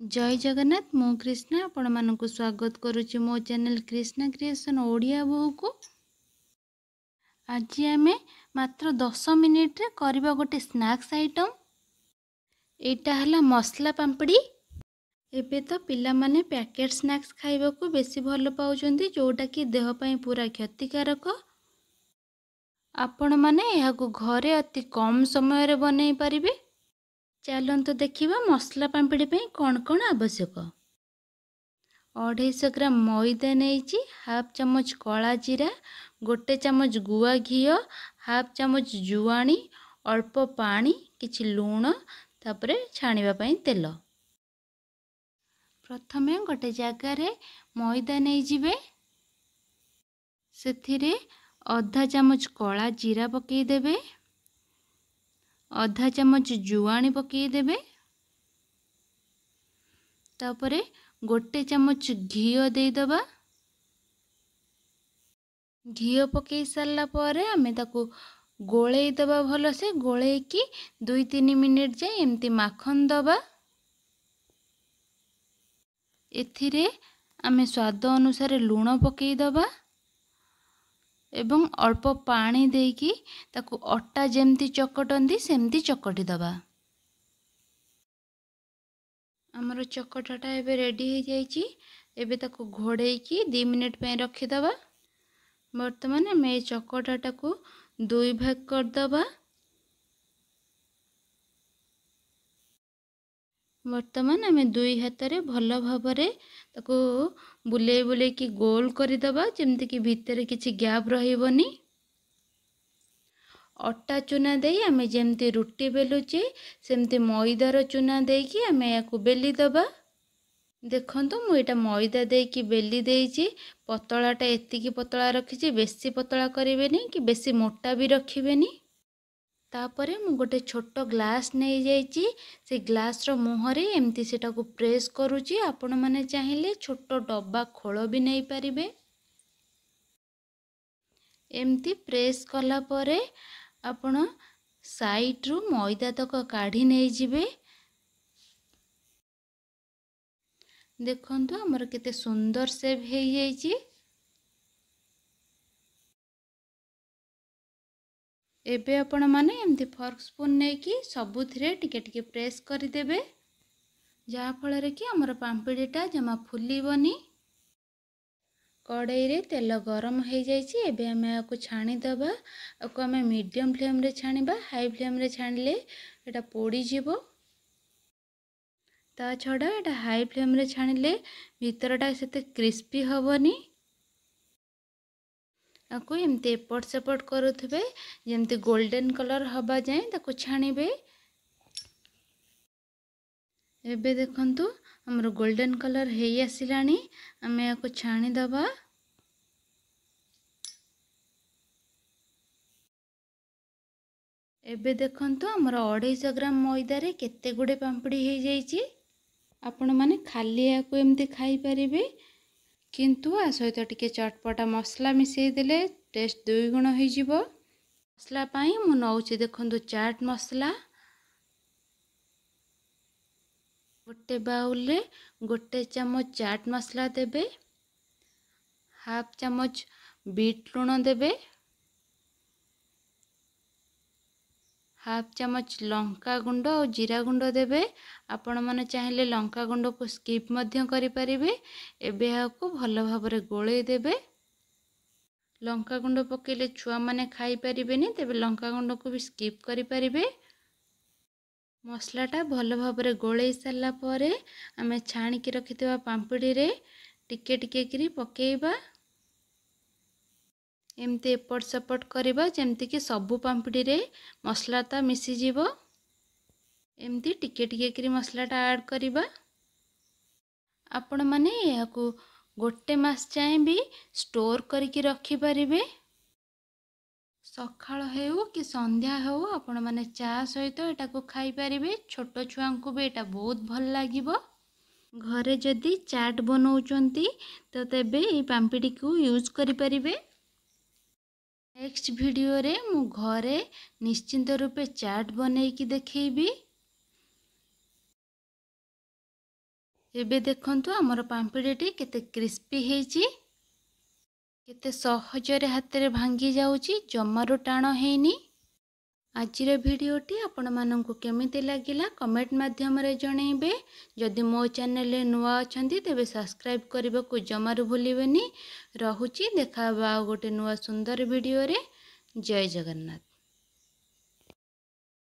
जय जगन्नाथ मु कृष्णा आपण मानक स्वागत करुच्ची मो चैनल कृष्णा क्रिएशन ओडिया बोहू को। आज आम मात्र 10 मिनिट रे करबा गोटे स्नैक्स आइटम। एटा हला मसला पांपड़ी। एबे तो पिला माने पैकेट स्नैक्स खाइबा को बेसी भल पाउचंदी, जोटा कि देह पई पूरा क्षतिकारक। आपण माने यहा को घरे अति कम समय रे बनै परिबे। चलंतु देखिबा मसला पांपड़ी पे कौन आवश्यक। 250 ग्राम मैदा नहीं, हाफ चम्मच कला जीरा, गोटे चम्मच गुआ घी, हाफ चम्मच जुआणी, अल्प पानी, किछि लूण, तापरे छाणीबा पई तेल। प्रथमे गोटे जगार मैदा नहीं जिबे, सेथिरे आधा चम्मच कला जीरा पकई देबे, आधा चम्मच जुआणी पकई देबे, तापरे गोटे चम्मच घी दे दबा। घी पकई सारा पर आमे ताकू गोले दबा, भल से गोले की 2-3 मिनिट जाए एमती माखन दबा। एथिरे आमे स्वाद अनुसार लूण पकई दबा एवं अल्प पानी देकी ताकू अटा जेमती चकटंदी सेमती चकटी दबा। हमर चकटाटा एबे रेडी हो जाइए। एबे ताकू घोड़े की 2 मिनिट पे रखी दबा। वर्तमान आम ये चकटाटा को 2 भाग कर दबा। वर्तमान आम 2 हाथ रे भल भाबरे ताकू बुले बुले की गोल कर दबा, जेमती कि भितर किछि गैप रहिबनी। अटा चूना दे आम जेमती रुटी बेलुचे सेमती मैदार चूना देकी आम याकू बेली दबा। देखंतु मु एटा मैदा देकी बेली देइछि। पतलाटा एतिकी पतला रखिछि, बेसी पतला करिवेनी कि बेसी मोटा भी रखिवेनी। तापरे मु गोटे छोट ग्लास नहीं जाइछि, से ग्लास रो मुहरे एमती सेटा को प्रेस करूछि। आपण माने चाहिले छोट डब्बा खोल भी नहीं पारिबे। एमती प्रेस कला परे आपण साइड रु मैदा तक काढ़ी नहीं जिबे। देखंतु हमर केते सुंदर सेव हे जाइछि। एबे आपण माने एमती फॉर्क स्पून नहीं कि सबुथिरे टिके टिके प्रेस करि देबे, जहा फल रे कि हमर पांपड़ीटा जमा फुलीबनी। कड़ाई रे तेल गरम हो जाइछि। एबे हमें आको छाणी दबा। आको हमें मीडियम फ्लेम रे छाणीबा, हाई फ्लेम रे छाणीले एटा पोड़ी जिवो। ता छड़ा एटा हाई फ्लेम रे छाणीले भीतरटा सेते क्रिस्पी हबनी। आको एमती एपट सेपट करुथिबे, जेमती गोल्डन कलर हबा जाए ताको छाणीबे। एबे देखंतु हमर गोल्डन कलर हेई आसिलानी। आमे आको छाणी दबा। एबे देखंतु हमर 250 ग्राम मैदा रे केते गुडे पांपड़ी हे जाइछि। आपण माने खाली आको एमती खाई परिबे, किंतु आ सहित टिके चटपटा मसला मिसई देले टेस्ट 2 गुण हो जिवो। मसला पाई मु नौछि देखंतु चाट मसला। गोटे बाउल रे गोटे चम्मच चाट मसला देबे, हाफ चम्मच बीट लूण देबे, हाफ चम्मच लंका गुंड और जीरा गुंड देबे। आपण माने चाहिले लंका गुंड को स्किप मध्य करि परिबे। एबे हाको भल भाबरे गोळे देबे। लंका गुंड पकेले छुआ माने खाई परिबेनी, तेबे लंका गुंड को भी स्किप करि परिबे। मसलाटा भल भाबरे गोळे सारला परे आमे छाणी की रखितबा पांपड़ी रे टिके टिके करी पकेइबा। एमती एपट सेपट करिबा जेमती कि सबु पांपड़ी रे मसलाटा मिसी जीवो। एमती टिके टिके करी मसलाटा ऐड करिबा। आपण माने याकू गोटे मास जाए भी स्टोर करके रखी परिबे। सकाळ हेउ कि संध्या हेउ आपण माने चा सहित एटा को खाई परिबे। छोटो छुआ को भी एटा बहुत भल लागिबो। घरे जदी चाट बनाउचंती तो तेबे ए पांपड़ी को यूज करि परिबे। नेक्स्ट वीडियो रे मु घरे निश्चिंत रूपे चाट बनै की देखैबी। एबे देखंतु आमर पाम्पिड़ीटी केते क्रिस्पी हेची, केते सहजरे हाथ रे भांगी जाउची, जमारू टाण हेनी। आजिर भिडियोटी आपण मानंकु केमिति लागिला कमेंट माध्यम रे जणेबे। जदि मो चैनल रे नुआ अछंती तेबे सब्सक्राइब करबा को जमारू भूलिबेनी। रहुची देखा बा गोटे नुआ सुंदर वीडियो रे। जय जगन्नाथ।